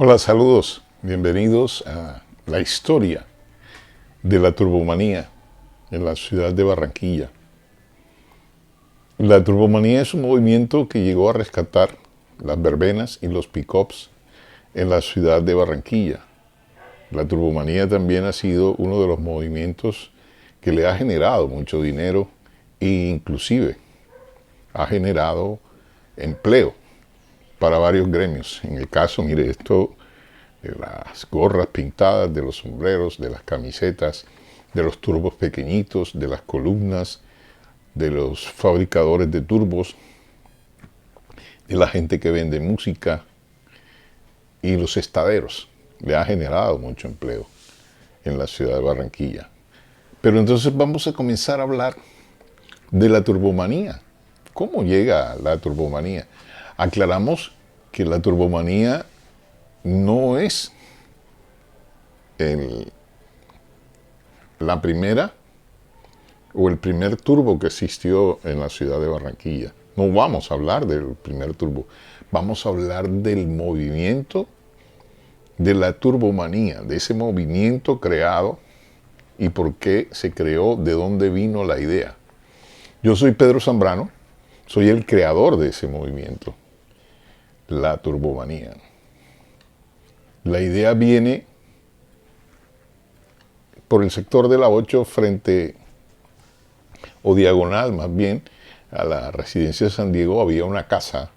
Hola, saludos. Bienvenidos a la historia de la turbomanía en la ciudad de Barranquilla. La turbomanía es un movimiento que llegó a rescatar las verbenas y los pick-ups en la ciudad de Barranquilla. La turbomanía también ha sido uno de los movimientos que le ha generado mucho dinero e inclusive ha generado empleo para varios gremios. En el caso, mire, esto de las gorras pintadas, de los sombreros, de las camisetas, de los turbos pequeñitos, de las columnas, de los fabricadores de turbos, de la gente que vende música y los estaderos. Le ha generado mucho empleo en la ciudad de Barranquilla. Pero entonces vamos a comenzar a hablar de la turbomanía. ¿Cómo llega la turbomanía? Aclaramos que la turbomanía no es la primera o el primer turbo que existió en la ciudad de Barranquilla. No vamos a hablar del primer turbo, vamos a hablar del movimiento de la turbomanía, de ese movimiento creado y por qué se creó, de dónde vino la idea. Yo soy Pedro Zambrano, soy el creador de ese movimiento, la turbomanía. La idea viene por el sector de la 8 frente, o diagonal más bien, a la residencia de San Diego. Había una casa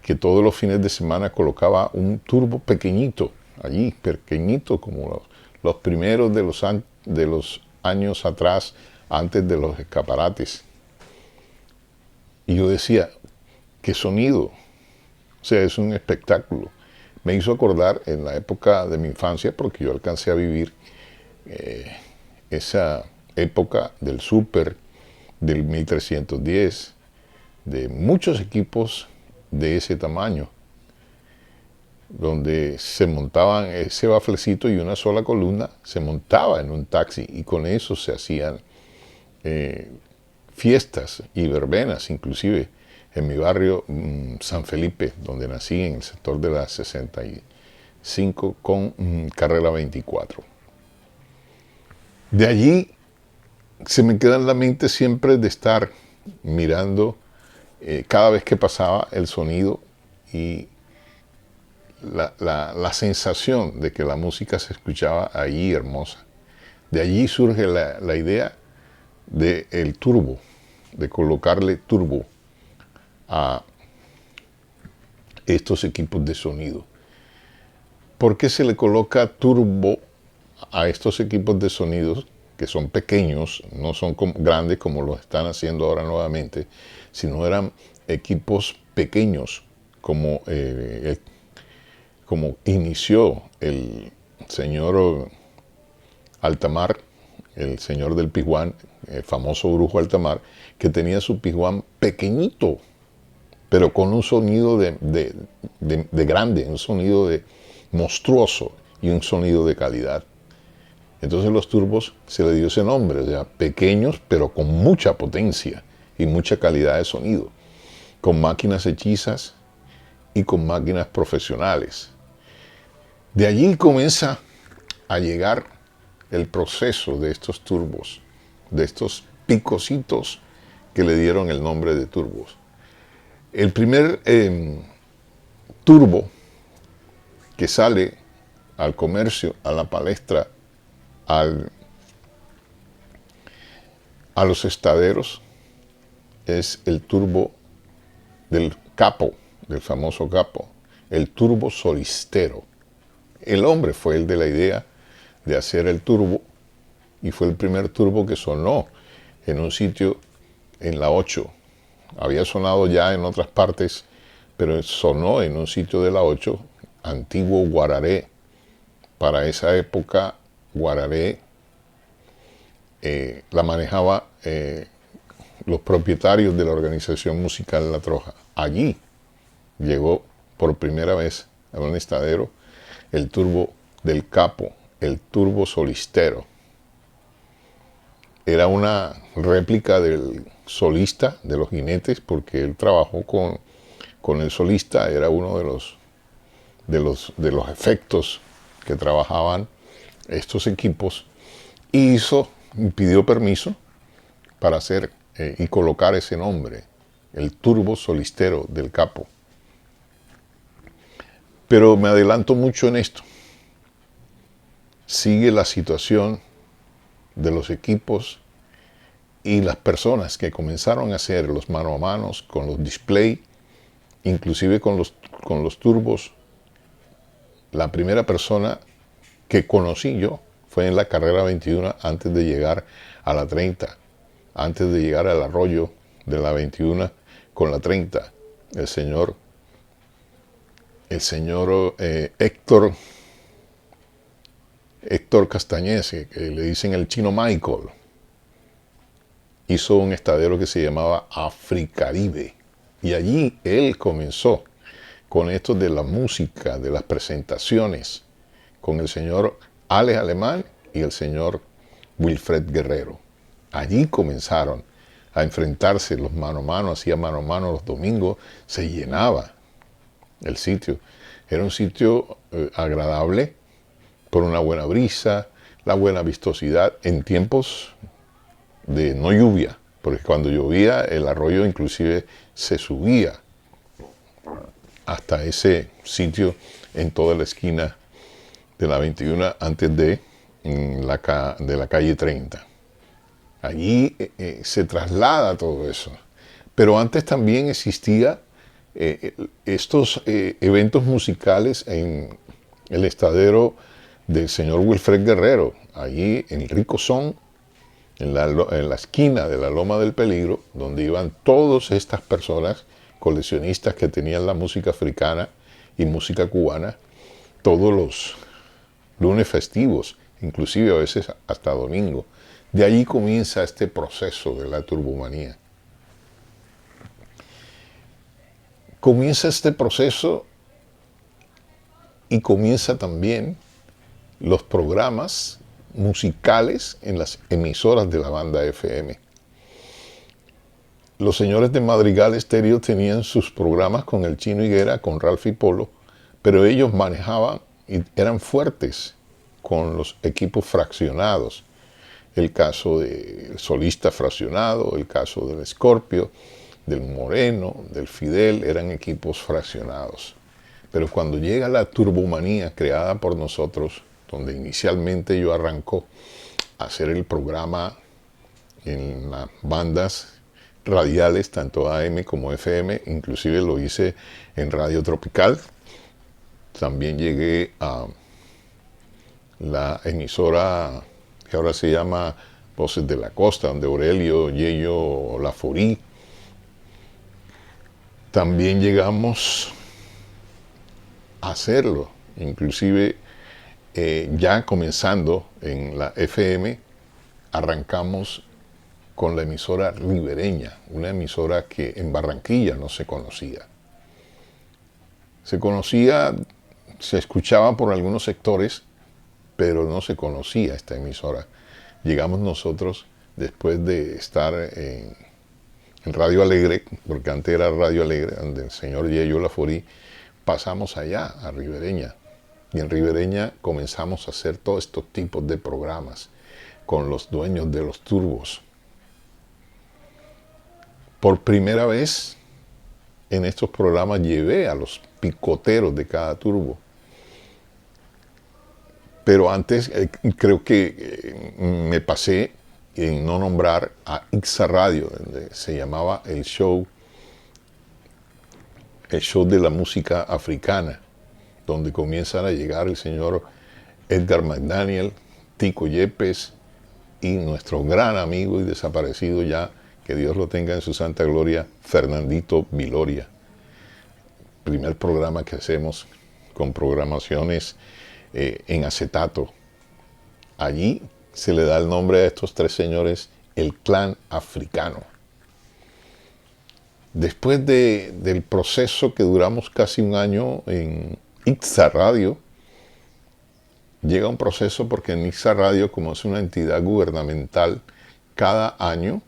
que todos los fines de semana colocaba un turbo pequeñito, allí, pequeñito, como los primeros de los años atrás, antes de los escaparates. Y yo decía, qué sonido, o sea, es un espectáculo. Me hizo acordar en la época de mi infancia, porque yo alcancé a vivir esa época del Super, del 1310, de muchos equipos de ese tamaño, donde se montaban ese baflecito y una sola columna se montaba en un taxi, y con eso se hacían fiestas y verbenas, inclusive en mi barrio San Felipe, donde nací, en el sector de la 65 con carrera 24. De allí se me queda en la mente siempre de estar mirando cada vez que pasaba el sonido y la sensación de que la música se escuchaba allí hermosa. De allí surge la idea del turbo, de colocarle turbo a estos equipos de sonido. ¿Por qué se le coloca turbo a estos equipos de sonidos que son pequeños, no son grandes como lo están haciendo ahora nuevamente, sino eran equipos pequeños como inició el señor Altamar, el señor del Piguán, el famoso Brujo Altamar, que tenía su Piguán pequeñito, pero con un sonido de grande, un sonido monstruoso y un sonido de calidad. Entonces los turbos se le dio ese nombre, o sea, pequeños pero con mucha potencia y mucha calidad de sonido, con máquinas hechizas y con máquinas profesionales. De allí comienza a llegar el proceso de estos turbos, de estos picocitos que le dieron el nombre de turbos. El primer turbo que sale al comercio, a la palestra, a los estaderos, es el turbo del Capo, del famoso Capo, el turbo solistero. El hombre fue el de la idea de hacer el turbo y fue el primer turbo que sonó en un sitio en la 8. Había sonado ya en otras partes, pero sonó en un sitio de la 8, antiguo Guararé. Para esa época, Guararé la manejaba los propietarios de la organización musical La Troja. Allí llegó por primera vez a un estadero el turbo del Capo, el turbo solistero. Era una réplica del solista de los jinetes, porque él trabajó con el solista, era uno de los efectos que trabajaban estos equipos, y pidió permiso para hacer y colocar ese nombre, el Turbo Solistero del Capo. Pero me adelanto mucho en esto. Sigue la situación de los equipos y las personas que comenzaron a hacer los mano a manos con los display, inclusive con los turbos. La primera persona que conocí yo fue en la carrera 21 antes de llegar a la 30, antes de llegar al arroyo de la 21 con la 30. El señor Héctor Castañese, que le dicen el Chino Michael, hizo un estadero que se llamaba Africaribe. Y allí él comenzó con esto de la música, de las presentaciones, con el señor Alex Alemán y el señor Wilfred Guerrero. Allí comenzaron a enfrentarse los mano a mano, hacía mano a mano los domingos, se llenaba el sitio. Era un sitio agradable, con una buena brisa, la buena vistosidad en tiempos de no lluvia, porque cuando llovía el arroyo inclusive se subía hasta ese sitio en toda la esquina de la 21 antes de la calle 30. Allí se traslada todo eso. Pero antes también existía estos eventos musicales en el estadero del señor Wilfred Guerrero, allí en Rico Son, en la esquina de la Loma del Peligro, donde iban todas estas personas, coleccionistas que tenían la música africana y música cubana, todos los lunes festivos, inclusive a veces hasta domingo. De allí comienza este proceso de la turbomanía. Comienza este proceso y comienza también los programas musicales en las emisoras de la banda FM. Los señores de Madrigal Estéreo tenían sus programas con el Chino Higuera, con Ralph y Polo, pero ellos manejaban y eran fuertes con los equipos fraccionados. El caso del Solista fraccionado, el caso del Scorpio, del Moreno, del Fidel, eran equipos fraccionados. Pero cuando llega la turbomanía creada por nosotros, donde inicialmente yo arrancó a hacer el programa en las bandas radiales, tanto AM como FM, inclusive lo hice en Radio Tropical. También llegué a la emisora que ahora se llama Voces de la Costa, donde Aurelio Yello Laforí. También llegamos a hacerlo, inclusive ya comenzando en la FM, arrancamos con la emisora Ribereña, una emisora que en Barranquilla no se conocía. Se conocía, se escuchaba por algunos sectores, pero no se conocía esta emisora. Llegamos nosotros después de estar en Radio Alegre, porque antes era Radio Alegre, donde el señor Yello Laforí, pasamos allá a Ribereña. Y en Ribereña comenzamos a hacer todos estos tipos de programas con los dueños de los turbos. Por primera vez en estos programas llevé a los picoteros de cada turbo. Pero antes creo que me pasé en no nombrar a Ixa Radio, donde se llamaba el show de la música africana, donde comienzan a llegar el señor Edgar McDaniel, Tico Yepes y nuestro gran amigo y desaparecido ya, que Dios lo tenga en su santa gloria, Fernandito Viloria. Primer programa que hacemos con programaciones en acetato. Allí se le da el nombre a estos tres señores, el Clan Africano. Después del proceso que duramos casi un año en Ixa Radio, llega un proceso porque en Ixa Radio, como es una entidad gubernamental, cada año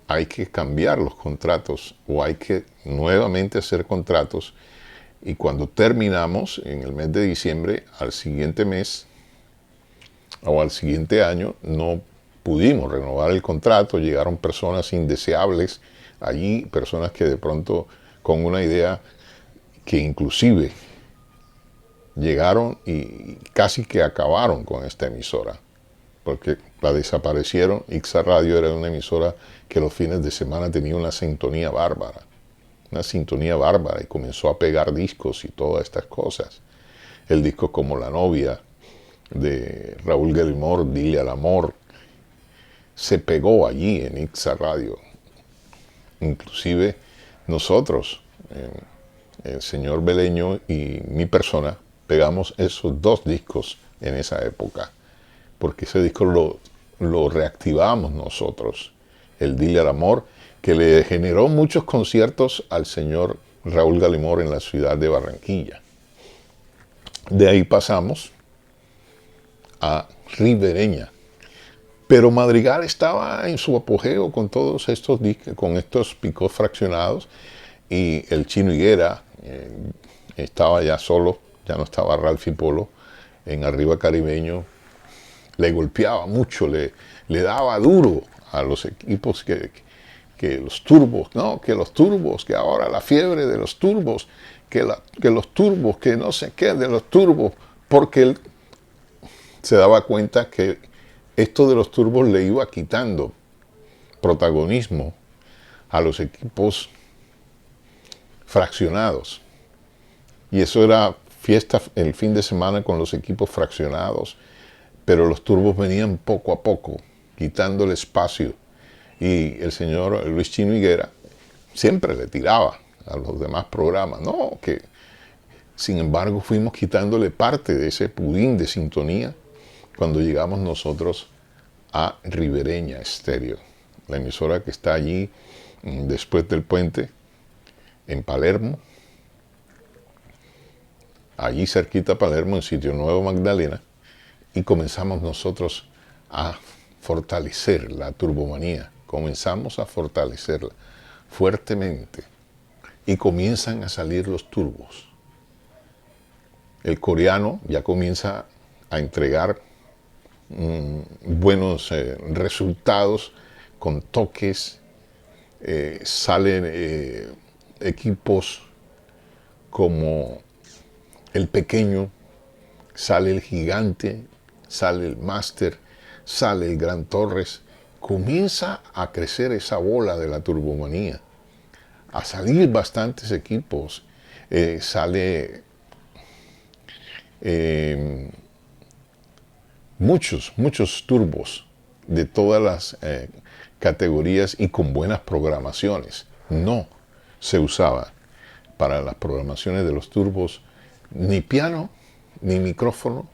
hay que cambiar los contratos o hay que nuevamente hacer contratos Y cuando terminamos, en el mes de diciembre, al siguiente mes o al siguiente año, no pudimos renovar el contrato. Llegaron personas indeseables allí, personas que de pronto con una idea que inclusive llegaron y casi que acabaron con esta emisora, porque la desaparecieron. Ixa Radio era una emisora que los fines de semana tenía una sintonía bárbara, y comenzó a pegar discos y todas estas cosas. El disco como La Novia, de Raúl Gallimore, Dile al Amor, se pegó allí en Ixa Radio. Inclusive nosotros, el señor Beleño y mi persona, pegamos esos dos discos en esa época, porque ese disco lo reactivamos nosotros, el Dile al Amor, que le generó muchos conciertos al señor Raúl Gallimore en la ciudad de Barranquilla. De ahí pasamos a Ribereña. Pero Madrigal estaba en su apogeo con todos estos discos, con estos picos fraccionados, y el Chino Higuera estaba ya solo, ya no estaba Ralphie Polo en Arriba Caribeño. Le golpeaba mucho, le daba duro a los equipos que los turbos, no, que los turbos, que ahora la fiebre de los turbos, que los turbos, que no sé qué de los turbos, porque él se daba cuenta que esto de los turbos le iba quitando protagonismo a los equipos fraccionados. Y eso era fiesta el fin de semana con los equipos fraccionados, pero los turbos venían poco a poco, quitando el espacio. Y el señor Luis Chino Higuera siempre le tiraba a los demás programas, no, que sin embargo fuimos quitándole parte de ese pudín de sintonía cuando llegamos nosotros a Ribereña Estéreo, la emisora que está allí después del puente, en Palermo, allí cerquita a Palermo, en Sitio Nuevo Magdalena, y comenzamos nosotros a fortalecer la turbomanía, comenzamos a fortalecerla fuertemente, y comienzan a salir los turbos. El coreano ya comienza a entregar buenos resultados con toques. Salen equipos como el pequeño, sale el gigante, sale el máster, sale el Gran Torres. Comienza a crecer esa bola de la turbomanía, a salir bastantes equipos. Sale muchos turbos de todas las categorías y con buenas programaciones. No se usaba para las programaciones de los turbos ni piano, ni micrófono,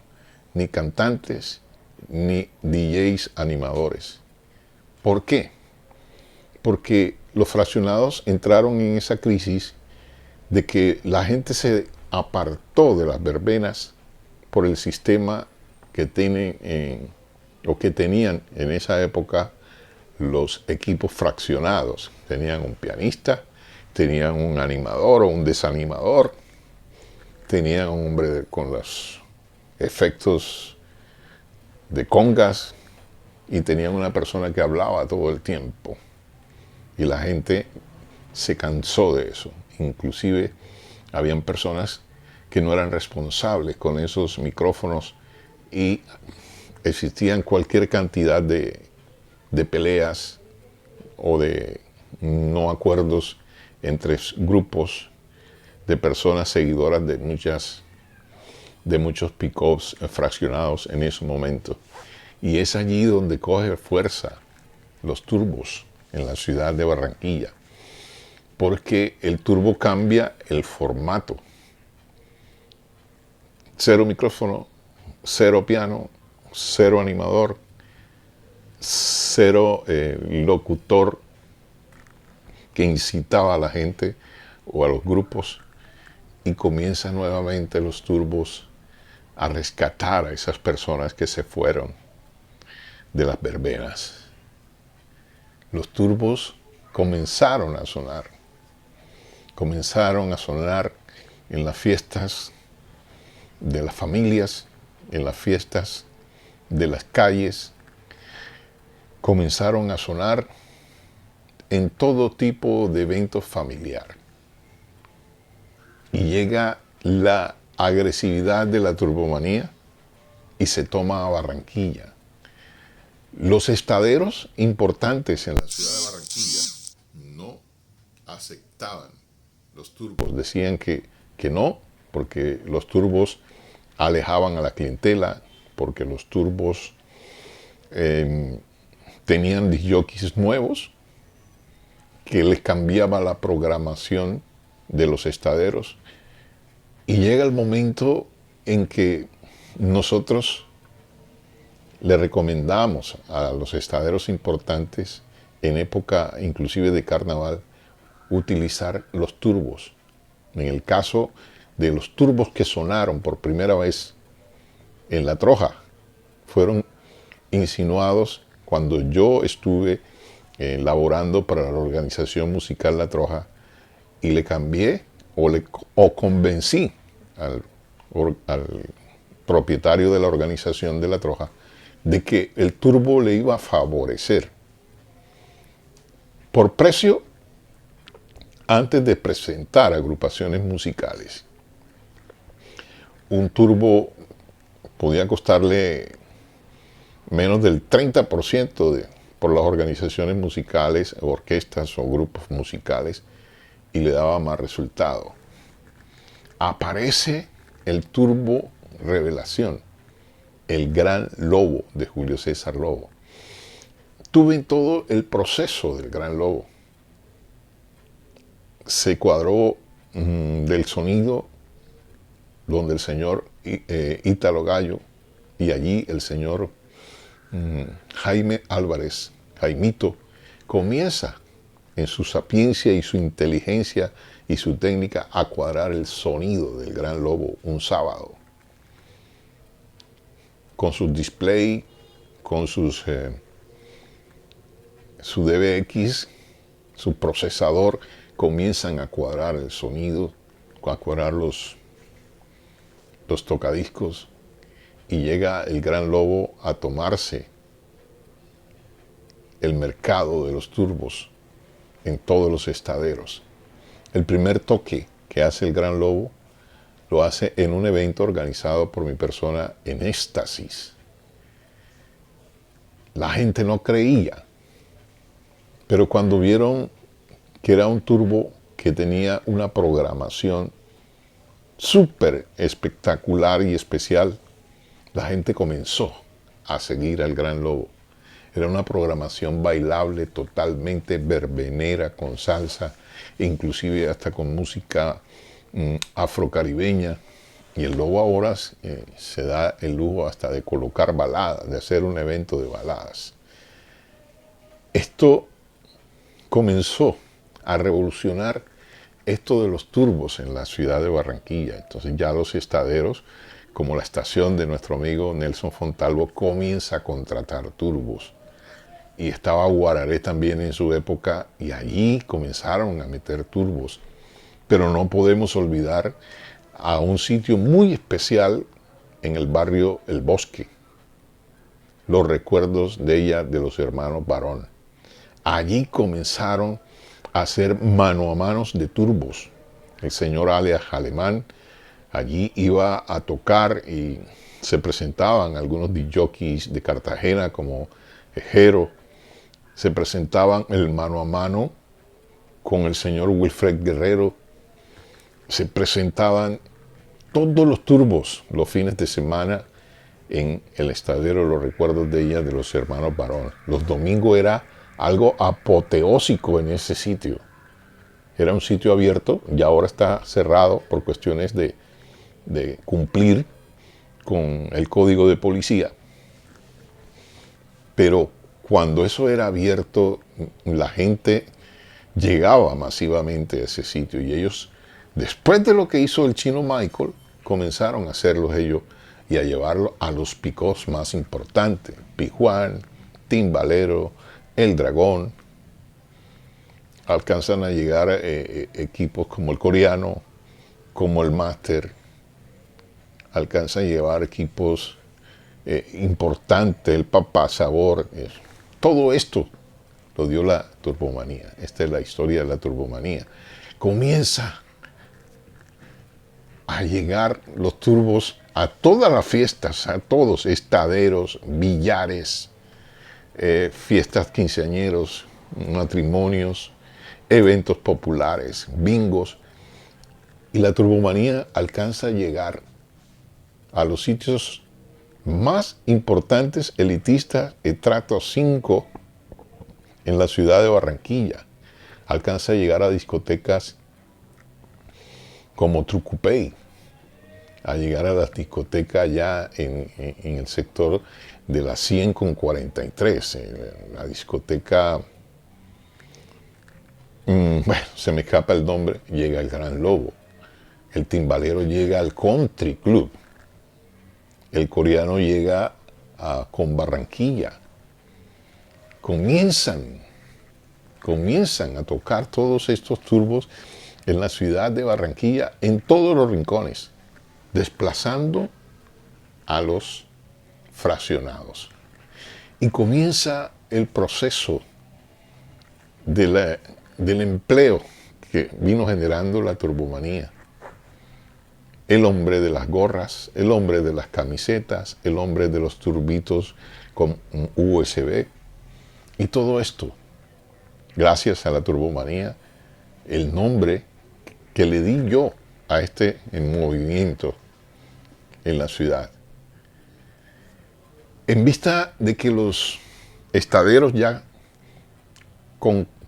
ni cantantes, ni DJs animadores. ¿Por qué? Porque los fraccionados entraron en esa crisis de que la gente se apartó de las verbenas por el sistema que tienen o que tenían en esa época los equipos fraccionados. Tenían un pianista, tenían un animador o un desanimador, tenían un hombre con los efectos de congas y tenían una persona que hablaba todo el tiempo. Y la gente se cansó de eso. Inclusive habían personas que no eran responsables con esos micrófonos y existían cualquier cantidad de peleas o de no acuerdos entre grupos de personas seguidoras de muchos pick-ups fraccionados en ese momento. Y es allí donde coge fuerza los turbos en la ciudad de Barranquilla, porque el turbo cambia el formato. Cero micrófono, cero piano, cero animador, cero locutor que incitaba a la gente o a los grupos, y comienzan nuevamente los turbos a rescatar a esas personas que se fueron de las verbenas. Los turbos comenzaron a sonar en las fiestas de las familias, en las fiestas de las calles, comenzaron a sonar en todo tipo de eventos familiares. Y llega la agresividad de la turbomanía y se toma a Barranquilla. Los estaderos importantes en la ciudad de Barranquilla no aceptaban los turbos. Decían que no, porque los turbos alejaban a la clientela, porque los turbos tenían discjockeys nuevos, que les cambiaba la programación de los estaderos. Y llega el momento en que nosotros le recomendamos a los estaderos importantes, en época inclusive de carnaval, utilizar los turbos. En el caso de los turbos que sonaron por primera vez en La Troja, fueron insinuados cuando yo estuve laborando para la organización musical La Troja, y le cambié o convencí al propietario de la organización de La Troja de que el turbo le iba a favorecer. Por precio, antes de presentar agrupaciones musicales, un turbo podía costarle menos del 30% por las organizaciones musicales, orquestas o grupos musicales, y le daba más resultado. Aparece el turbo revelación, el Gran Lobo de Julio César Lobo. Tuve en todo el proceso del Gran Lobo. Se cuadró del sonido donde el señor Ítalo Gallo y allí el señor Jaime Álvarez, Jaimito, comienza en su sapiencia y su inteligencia y su técnica a cuadrar el sonido del Gran Lobo un sábado. Con sus display, con su DBX, su procesador, comienzan a cuadrar el sonido, a cuadrar los tocadiscos, y llega el Gran Lobo a tomarse el mercado de los turbos en todos los estaderos. El primer toque que hace el Gran Lobo lo hace en un evento organizado por mi persona en Éxtasis. La gente no creía, pero cuando vieron que era un turbo que tenía una programación súper espectacular y especial, la gente comenzó a seguir al Gran Lobo. Era una programación bailable, totalmente verbenera, con salsa, inclusive hasta con música afrocaribeña. Y el Lobo ahora se da el lujo hasta de colocar baladas, de hacer un evento de baladas. Esto comenzó a revolucionar esto de los turbos en la ciudad de Barranquilla. Entonces ya los estaderos, como la estación de nuestro amigo Nelson Fontalvo, comienza a contratar turbos. Y estaba Guararé también en su época, y allí comenzaron a meter turbos. Pero no podemos olvidar a un sitio muy especial en el barrio El Bosque, los recuerdos de ella de los hermanos Barón. Allí comenzaron a hacer mano a manos de turbos. El señor alias Alemán allí iba a tocar y se presentaban algunos discjockeys de Cartagena como Ejero. Se presentaban el mano a mano con el señor Wilfred Guerrero. Se presentaban todos los turbos los fines de semana en el estadero Los Recuerdos de ella de los hermanos Barón. Los domingos era algo apoteósico en ese sitio. Era un sitio abierto y ahora está cerrado por cuestiones de cumplir con el código de policía. Pero cuando eso era abierto, la gente llegaba masivamente a ese sitio, y ellos, después de lo que hizo el chino Michael, comenzaron a hacerlo ellos y a llevarlo a los picos más importantes: Pijuán, Timbalero, El Dragón. Alcanzan a llegar equipos como el coreano, como el Master, alcanza a llevar equipos importantes, el Papá Sabor. Todo esto lo dio la turbomanía. Esta es la historia de la turbomanía. Comienza a llegar los turbos a todas las fiestas, a todos, estaderos, billares, fiestas quinceañeros, matrimonios, eventos populares, bingos. Y la turbomanía alcanza a llegar a los sitios más importantes, elitistas, estrato 5 en la ciudad de Barranquilla. Alcanza a llegar a discotecas como Trucupey, a llegar a las discotecas ya en el sector de la 100 con 43, la discoteca, bueno, se me escapa el nombre, llega el Gran Lobo, el timbalero llega al Country Club, el coreano llega con Barranquilla. Comienzan a tocar todos estos turbos en la ciudad de Barranquilla, en todos los rincones, desplazando a los fraccionados. Y comienza el proceso del empleo que vino generando la turbomanía. El hombre de las gorras, el hombre de las camisetas, el hombre de los turbitos con USB. Y todo esto, gracias a la turbomanía, el nombre que le di yo a este movimiento en la ciudad. En vista de que los estaderos ya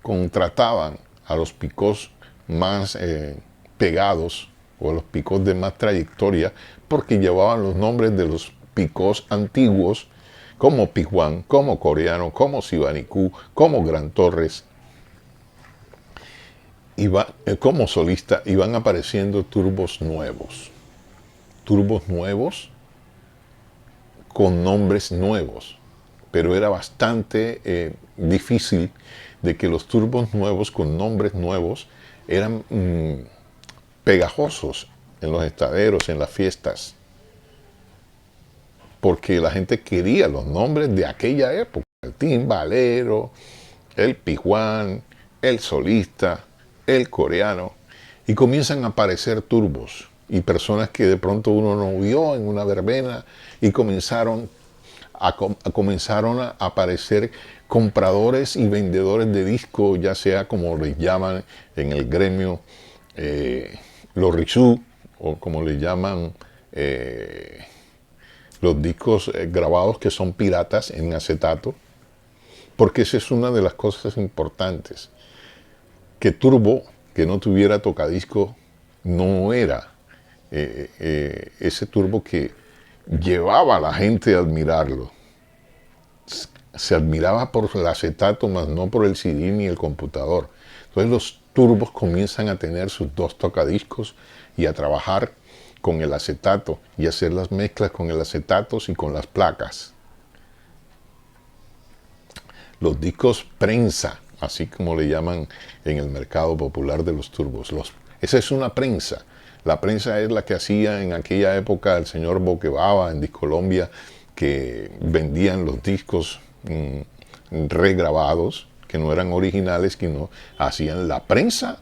contrataban a los picos más pegados o a los picos de más trayectoria, porque llevaban los nombres de los picos antiguos, como Pijuan, como Coreano, como Sibanicú, como Gran Torres, como solista, iban apareciendo turbos nuevos con nombres nuevos, pero era bastante difícil de que los turbos nuevos con nombres nuevos eran pegajosos en los estaderos, en las fiestas, porque la gente quería los nombres de aquella época, el timbalero, el pijuán, el solista, el coreano, y comienzan a aparecer turbos y personas que de pronto uno no vio en una verbena, y comenzaron a aparecer compradores y vendedores de discos, ya sea como les llaman en el gremio los risú, o como les llaman los discos grabados que son piratas en acetato, porque esa es una de las cosas importantes, que turbo que no tuviera tocadisco no era ese turbo que llevaba a la gente a admirarlo. Se admiraba por el acetato, más no por el CD ni el computador. Entonces los turbos comienzan a tener sus dos tocadiscos y a trabajar con el acetato y hacer las mezclas con el acetato y con las placas. Los discos prensa, así como le llaman en el mercado popular de los turbos. Esa es una prensa. La prensa es la que hacía en aquella época el señor Boquebaba en Discolombia, que vendían los discos regrabados, que no eran originales, que no hacían la prensa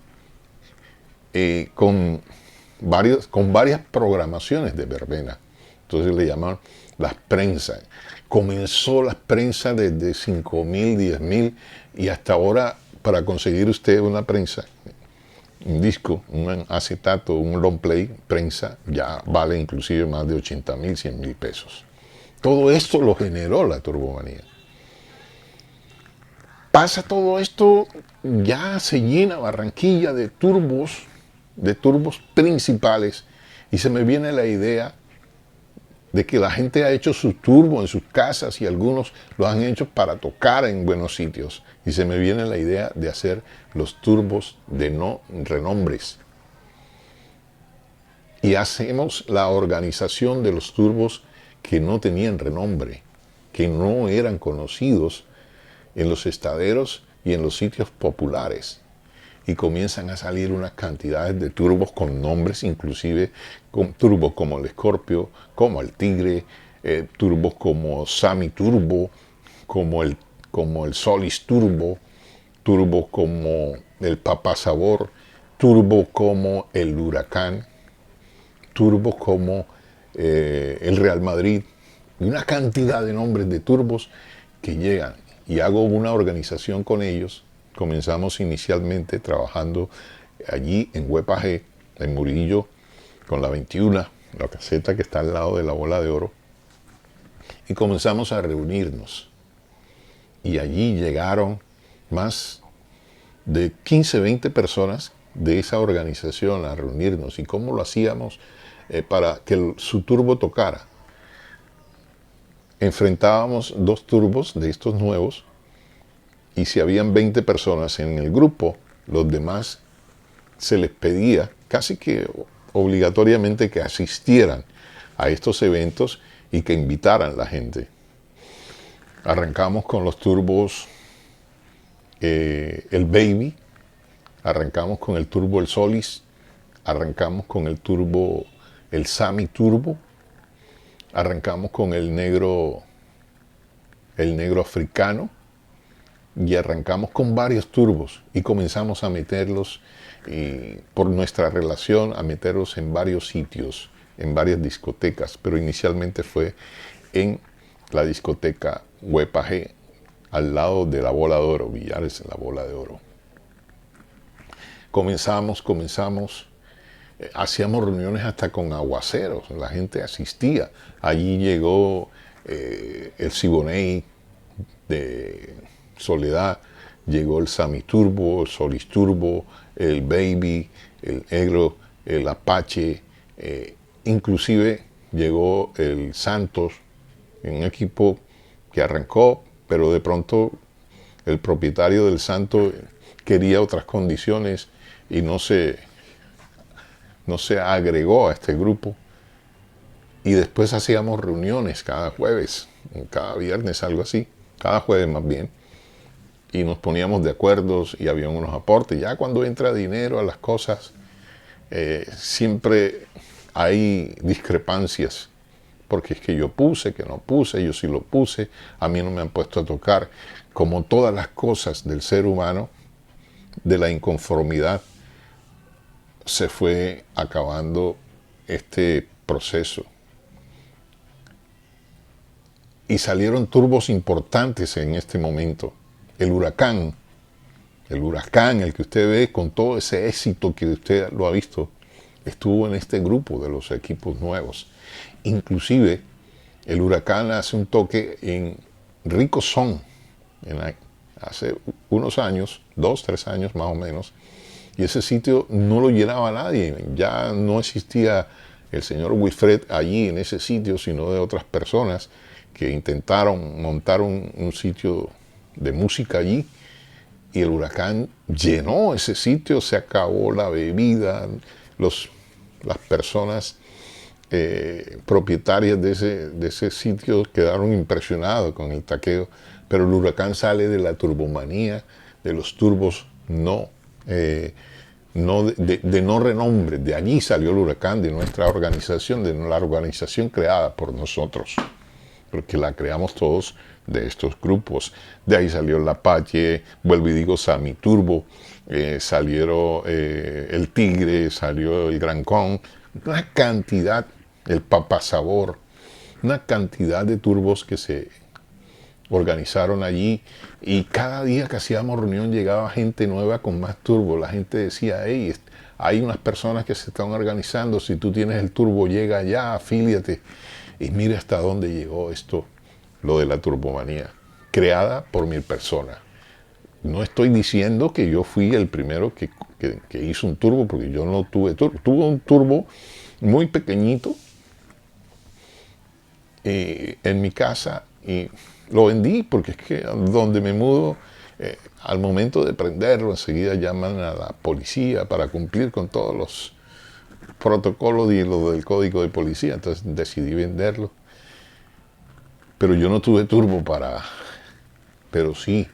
con varias programaciones de verbena. Entonces le llaman las prensas. Comenzó las prensas desde 5.000, 10.000, y hasta ahora, para conseguir usted una prensa, un disco, un acetato, un long play, prensa, ya vale inclusive más de 80.000, 100.000 pesos. Todo esto lo generó la turbomanía. Pasa todo esto, ya se llena Barranquilla de turbos principales, y se me viene la idea de que la gente ha hecho su turbo en sus casas y algunos lo han hecho para tocar en buenos sitios. Y se me viene la idea de hacer los turbos de no renombres. Y hacemos la organización de los turbos que no tenían renombre, que no eran conocidos en los estaderos y en los sitios populares. y comienzan a salir unas cantidades de turbos con nombres, inclusive con turbos como el Scorpio, como el Tigre, turbos como Sami Turbo, como el Solis Turbo, turbos como el Papa Sabor, turbos como el Huracán, turbos como el Real Madrid, y una cantidad de nombres de turbos que llegan. Y hago una organización con ellos. Comenzamos inicialmente trabajando allí en Huepa-G, en Murillo, con la 21, la caseta que está al lado de la Bola de Oro. Y comenzamos a reunirnos. Y allí llegaron más de 15, 20 personas de esa organización a reunirnos. ¿Y cómo lo hacíamos para que su turbo tocara? Enfrentábamos 2 turbos de estos nuevos, y si habían 20 personas en el grupo, los demás se les pedía casi que obligatoriamente que asistieran a estos eventos y que invitaran a la gente. Arrancamos con los turbos el Baby, arrancamos con el turbo el Solis, arrancamos con el turbo el Sami Turbo, arrancamos con el negro africano, y arrancamos con varios turbos y comenzamos a meterlos, por nuestra relación, a meterlos en varios sitios, en varias discotecas, pero inicialmente fue en la discoteca Huepa-G, al lado de la Bola de Oro, Villares en la Bola de Oro. Comenzamos, hacíamos reuniones hasta con aguaceros, la gente asistía. Allí llegó el Siboney de Soledad, llegó el Sami Turbo, el Solis Turbo, el Baby, el Negro, el Apache, inclusive llegó el Santos, un equipo que arrancó, pero de pronto el propietario del Santos quería otras condiciones y no se agregó a este grupo. Y después hacíamos reuniones cada jueves, cada viernes, algo así, cada jueves más bien, y nos poníamos de acuerdo y había unos aportes. Ya cuando entra dinero a las cosas, siempre hay discrepancias, porque es que yo puse, que no puse, yo sí lo puse, a mí no me han puesto a tocar. Como todas las cosas del ser humano, de la inconformidad, se fue acabando este proceso. Y salieron turbos importantes en este momento. El huracán, el que usted ve con todo ese éxito que usted lo ha visto, estuvo en este grupo de los equipos nuevos. Inclusive, el huracán hace un toque en Rico Son, hace unos años, 2, 3 años más o menos, y ese sitio no lo llenaba nadie. Ya no existía el señor Wilfred allí en ese sitio, sino de otras personas que intentaron montar un sitio de música allí, y el huracán llenó ese sitio, se acabó la bebida, las personas propietarias de ese sitio quedaron impresionados con el taqueo, pero el huracán sale de la turbomanía, de los turbos de no renombre. De allí salió el huracán, de nuestra organización, de la organización creada por nosotros, porque la creamos todos de estos grupos. De ahí salió el Apache, vuelvo y digo Sami Turbo, salieron el Tigre, salió el Gran Con, una cantidad, el Papa Sabor, una cantidad de turbos que se organizaron allí, y cada día que hacíamos reunión llegaba gente nueva con más turbo. La gente decía, hey, hay unas personas que se están organizando, si tú tienes el turbo llega allá, afíliate. Y mire hasta dónde llegó esto, lo de la turbomanía, creada por mi persona. No estoy diciendo que yo fui el primero que hizo un turbo, porque yo no tuve turbo. Tuve un turbo muy pequeñito en mi casa, y lo vendí porque es que donde me mudo, al momento de prenderlo, enseguida llaman a la policía para cumplir con todos los protocolos y lo del código de policía. Entonces decidí venderlo. Pero yo no tuve turbo pero sí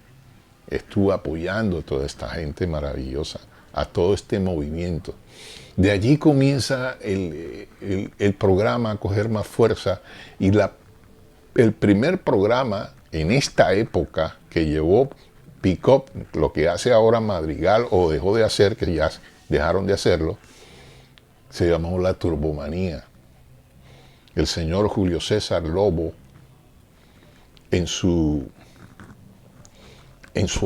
estuve apoyando a toda esta gente maravillosa a todo este movimiento. De allí comienza el programa a coger más fuerza y el primer programa en esta época que llevó Pick-Up, lo que hace ahora Madrigal o dejó de hacer, que ya dejaron de hacerlo, se llamó La Turbomanía. El señor Julio César Lobo, en su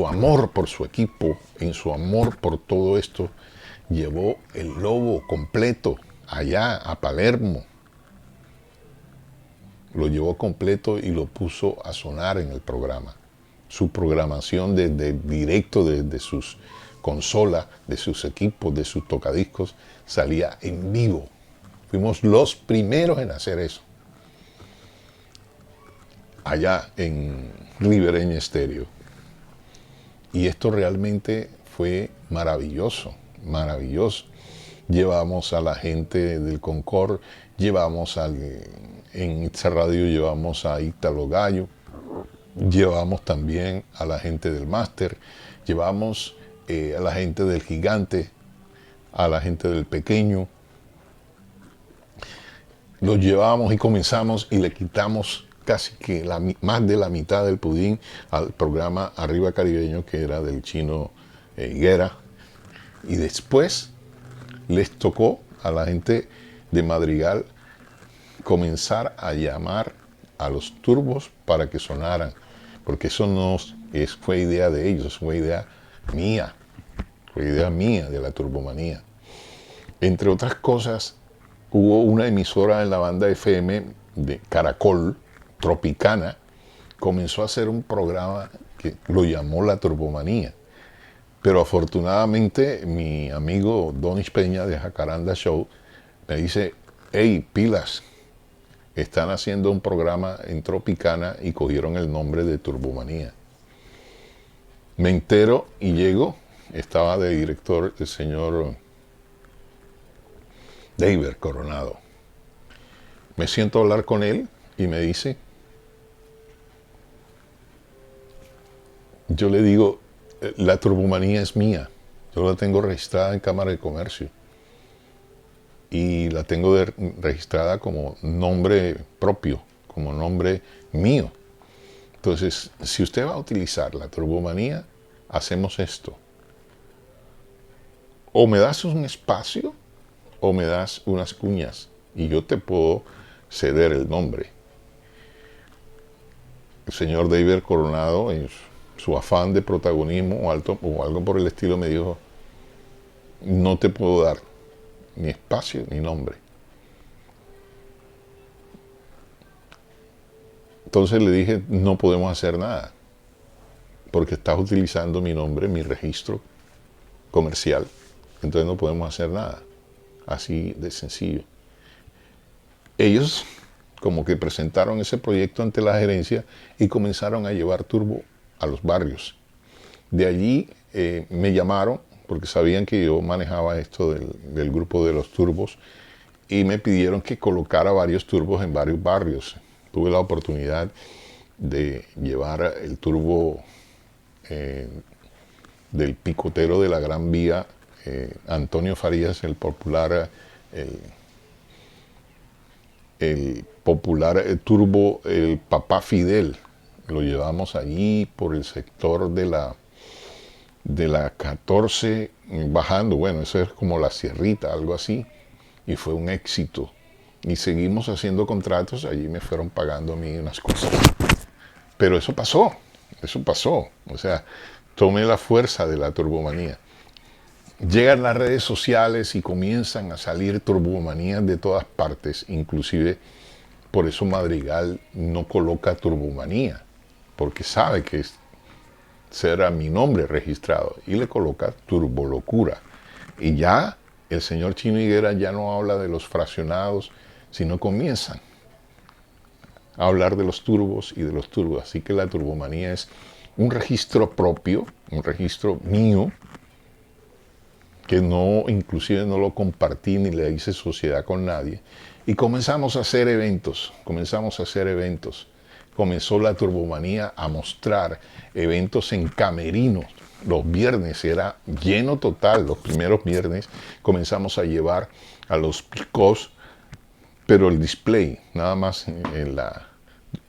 amor por su equipo, en su amor por todo esto, llevó el Lobo completo allá a Palermo. Lo llevó completo y lo puso a sonar en el programa. Su programación de directo de sus consolas, de sus equipos, de sus tocadiscos, salía en vivo. Fuimos los primeros en hacer eso. Allá en Ribereña Estéreo. Y esto realmente fue maravilloso, maravilloso. Llevamos a la gente del Concord, en Itza Radio llevamos a Ítalo Gallo, llevamos también a la gente del Máster, llevamos a la gente del Gigante, a la gente del Pequeño. Los llevamos y comenzamos y le quitamos casi que más de la mitad del pudín al programa Arriba Caribeño, que era del chino Higuera. Y después les tocó a la gente de Madrigal comenzar a llamar a los turbos para que sonaran, porque eso no fue idea de ellos, fue idea mía de la Turbomanía. Entre otras cosas, hubo una emisora en la banda FM de Caracol, Tropicana, comenzó a hacer un programa que lo llamó La Turbomanía. Pero afortunadamente mi amigo Donis Peña de Jacaranda Show me dice: hey, pilas, están haciendo un programa en Tropicana y cogieron el nombre de Turbomanía. Me entero y llego, estaba de director el señor David Coronado. Me siento a hablar con él y me dice, yo le digo, la Turbomanía es mía, yo la tengo registrada en Cámara de Comercio y la tengo registrada como nombre propio, como nombre mío. Entonces, si usted va a utilizar la Turbomanía, hacemos esto. O me das un espacio o me das unas cuñas y yo te puedo ceder el nombre. El señor David Coronado, en su afán de protagonismo o algo por el estilo, me dijo, no te puedo dar ni espacio ni nombre. Entonces le dije, no podemos hacer nada, porque estás utilizando mi nombre, mi registro comercial, entonces no podemos hacer nada. Así de sencillo. Ellos como que presentaron ese proyecto ante la gerencia y comenzaron a llevar turbo a los barrios. De allí me llamaron porque sabían que yo manejaba esto del grupo de los turbos y me pidieron que colocara varios turbos en varios barrios. Tuve la oportunidad de llevar el turbo del picotero de la Gran Vía, Antonio Farías, el popular turbo, el Papá Fidel. Lo llevamos allí por el sector de la 14 bajando, bueno, eso es como la Sierrita, algo así, y fue un éxito. Y seguimos haciendo contratos, allí me fueron pagando a mí unas cosas. Pero eso pasó, o sea, tomé la fuerza de la Turbomanía. Llegan las redes sociales y comienzan a salir turbomanías de todas partes, inclusive por eso Madrigal no coloca Turbomanía, porque sabe que será mi nombre registrado y le coloca Turbolocura. Y ya el señor Chino Higuera ya no habla de los fraccionados, sino comienzan a hablar de los turbos y de los turbos. Así que la Turbomanía es un registro propio, un registro mío, que inclusive no lo compartí ni le hice sociedad con nadie. Y comenzamos a hacer eventos. Comenzó la Turbomanía a mostrar eventos en camerinos Los viernes era lleno total. Los primeros viernes comenzamos a llevar a los picos, pero el display, nada más en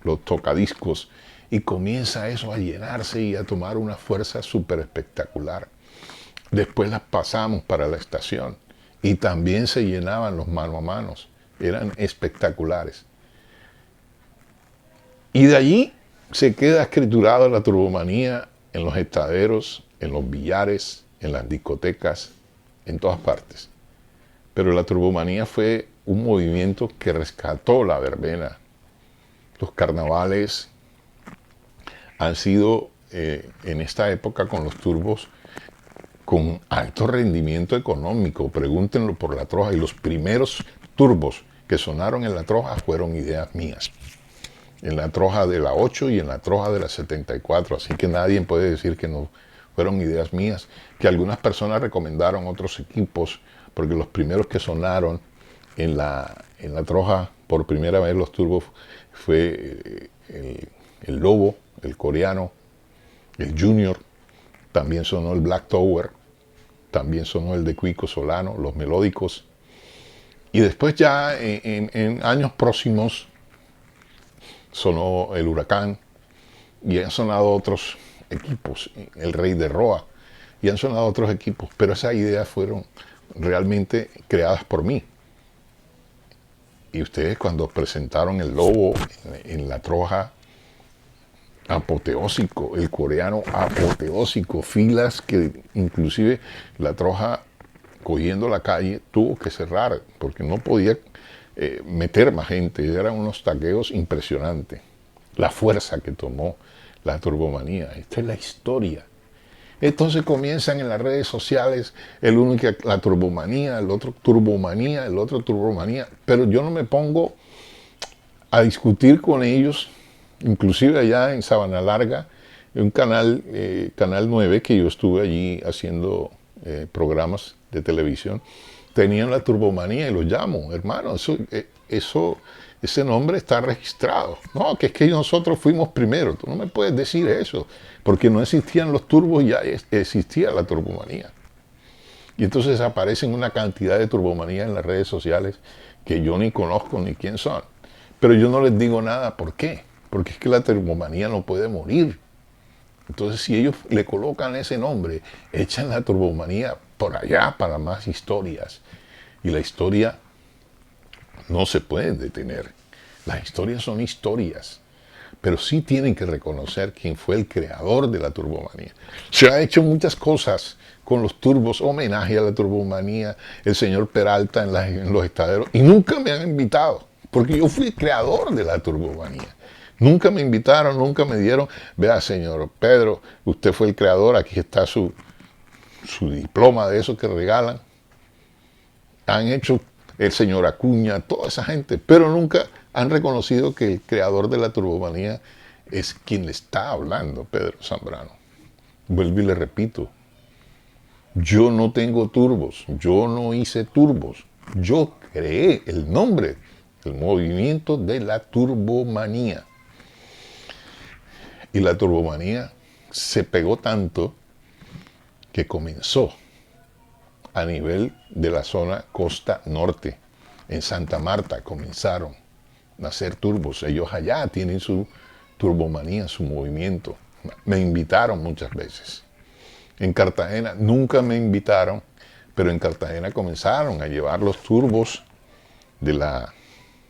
los tocadiscos, y comienza eso a llenarse y a tomar una fuerza súper espectacular. Después las pasamos para la estación y también se llenaban los mano a manos, eran espectaculares. Y de allí se queda escriturada la turbomanía en los estaderos, en los billares, en las discotecas, en todas partes. Pero la turbomanía fue un movimiento que rescató la verbena. Los carnavales han sido en esta época con los turbos con alto rendimiento económico. Pregúntenlo por La Troja. Y los primeros turbos que sonaron en La Troja fueron ideas mías. En La Troja de la 8 y en La Troja de la 74. Así que nadie puede decir que no fueron ideas mías. Que algunas personas recomendaron otros equipos, porque los primeros que sonaron en la Troja por primera vez los turbos fue el Lobo, el coreano, el Junior, también sonó el Black Tower, también sonó el de Cuico Solano, los melódicos. Y después ya en años próximos sonó el Huracán y han sonado otros equipos, el Rey de Roa, y han sonado otros equipos, pero esas ideas fueron realmente creadas por mí. Y ustedes cuando presentaron el Lobo en La Troja, apoteósico, el coreano apoteósico, filas que inclusive La Troja, cogiendo la calle, tuvo que cerrar porque no podía meter más gente, eran unos taqueos impresionantes. La fuerza que tomó la turbomanía, esta es la historia. Entonces comienzan en las redes sociales el uno que la turbomanía, el otro turbomanía, el otro turbomanía, pero yo no me pongo a discutir con ellos. Inclusive allá en Sabana Larga, en un canal 9, que yo estuve allí haciendo programas de televisión, tenían la turbomanía y los llamo, hermano, ese nombre está registrado. No, que es que nosotros fuimos primero. Tú no me puedes decir eso, porque no existían los turbos y ya existía la turbomanía. Y entonces aparecen una cantidad de turbomanías en las redes sociales que yo ni conozco ni quién son. Pero yo no les digo nada. ¿Por qué? Porque es que la turbomanía no puede morir. Entonces, si ellos le colocan ese nombre, echan la turbomanía por allá para más historias. Y la historia no se puede detener. Las historias son historias. Pero sí tienen que reconocer quién fue el creador de la turbomanía. Se ha hecho muchas cosas con los turbos, homenaje a la turbomanía, el señor Peralta en los estaderos, y nunca me han invitado, porque yo fui el creador de la turbomanía. Nunca me invitaron, nunca me dieron, vea señor Pedro, usted fue el creador, aquí está su diploma de eso que regalan. Han hecho el señor Acuña, toda esa gente, pero nunca han reconocido que el creador de la turbomanía es quien le está hablando, Pedro Zambrano. Vuelvo y le repito, yo no tengo turbos, yo no hice turbos, yo creé el nombre, el movimiento de la turbomanía. Y la turbomanía se pegó tanto que comenzó a nivel de la zona costa norte. En Santa Marta comenzaron a hacer turbos. Ellos allá tienen su turbomanía, su movimiento. Me invitaron muchas veces. En Cartagena nunca me invitaron, pero en Cartagena comenzaron a llevar los turbos de la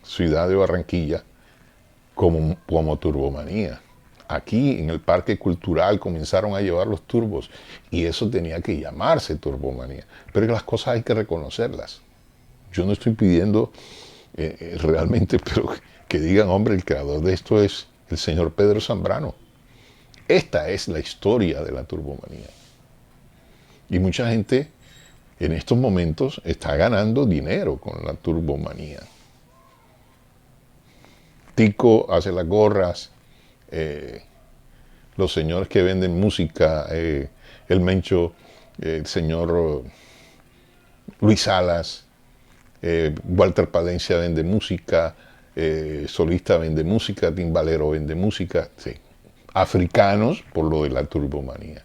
ciudad de Barranquilla como turbomanía. Aquí en el Parque Cultural comenzaron a llevar los turbos y eso tenía que llamarse turbomanía. Pero las cosas hay que reconocerlas. Yo no estoy pidiendo realmente, pero que digan, hombre, el creador de esto es el señor Pedro Zambrano. Esta es la historia de la turbomanía. Y mucha gente en estos momentos está ganando dinero con la turbomanía. Tico hace las gorras, los señores que venden música, el Mencho, el señor Luis Salas, Walter Palencia vende música, Solista vende música, Timbalero vende música, sí. Africanos por lo de la turbomanía.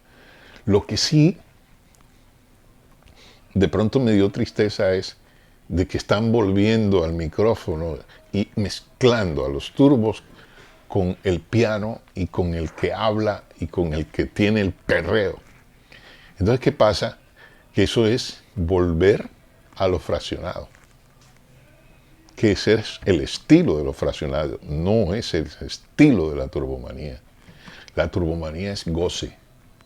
Lo que sí de pronto me dio tristeza es de que están volviendo al micrófono y mezclando a los turbos con el piano y con el que habla y con el que tiene el perreo. Entonces, ¿qué pasa? Que eso es volver a lo fraccionado. Que ese es el estilo de lo fraccionado, no es el estilo de la turbomanía. La turbomanía es goce,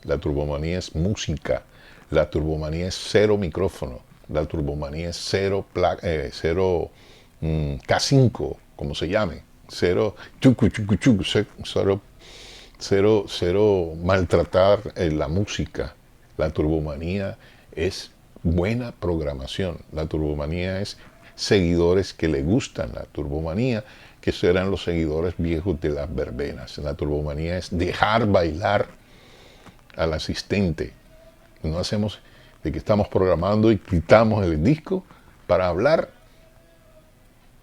la turbomanía es música, la turbomanía es cero micrófono, la turbomanía es cero K5, como se llame, cero chucu, chucu, chucu, cero maltratar la música. La turbomanía es buena programación, la turbomanía es seguidores que le gustan la turbomanía, que serán los seguidores viejos de las verbenas. La turbomanía es dejar bailar al asistente. No hacemos de que estamos programando y quitamos el disco para hablar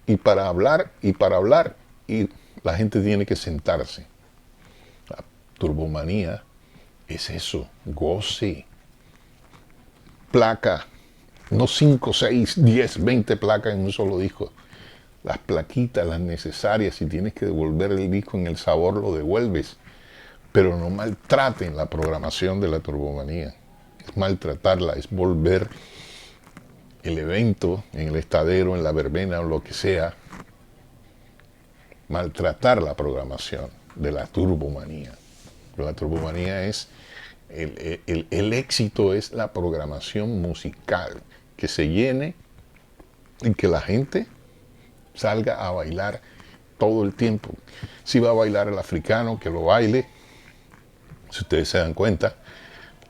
y para hablar y para hablar, y la gente tiene que sentarse. La turbomanía es eso, goce, placa, no 5, 6, 10, 20 placas en un solo disco. Las plaquitas, las necesarias, si tienes que devolver el disco en el sabor, lo devuelves. Pero no maltraten la programación de la turbomanía. Es maltratarla, es volver el evento en el estadero, en la verbena o lo que sea, maltratar la programación de la turbomanía. Pero la turbomanía es, el éxito es la programación musical, que se llene y que la gente salga a bailar todo el tiempo. Si va a bailar el africano, que lo baile. Si ustedes se dan cuenta,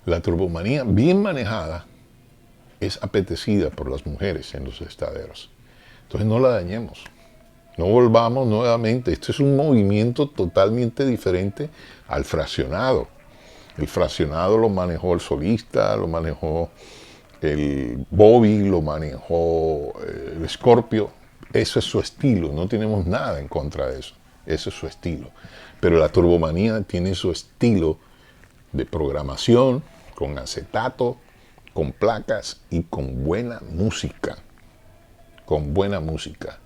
la turbomanía bien manejada es apetecida por las mujeres en los estaderos. Entonces no la dañemos. No volvamos nuevamente. Esto es un movimiento totalmente diferente al fraccionado. El fraccionado lo manejó el solista, lo manejó el Bobby, lo manejó el Scorpio. Eso es su estilo. No tenemos nada en contra de eso. Eso es su estilo. Pero la turbomanía tiene su estilo de programación, con acetato, con placas y con buena música. Con buena música.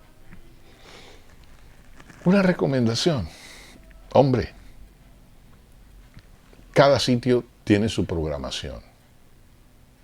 Una recomendación. Hombre, cada sitio tiene su programación.